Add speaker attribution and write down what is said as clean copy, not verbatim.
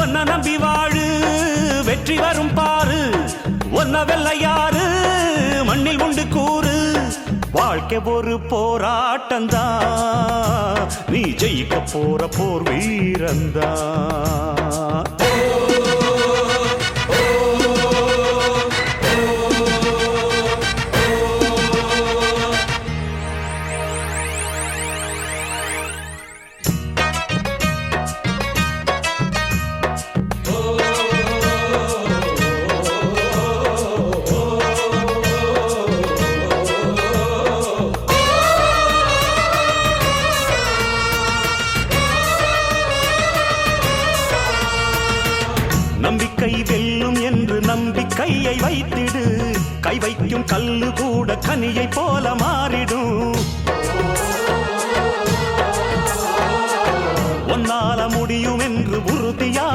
Speaker 1: ஒன்ன நம்பி வாழு வெற்றி வரும் பாரு ஒன்ன வெள்ளையாறு மண்ணில் உண்டு கூறு வாழ்க்கை ஒரு போராட்டந்தா நீ ஜெயிக்க போற போர் வீரந்தா நம்பிக்கை வெல்லும் என்று நம்பிக்கையை வைத்திடு கை வைக்கும் கல்லு கூட கனியை போல மாறிடும் உன்னால முடியும் என்று உறுதியாக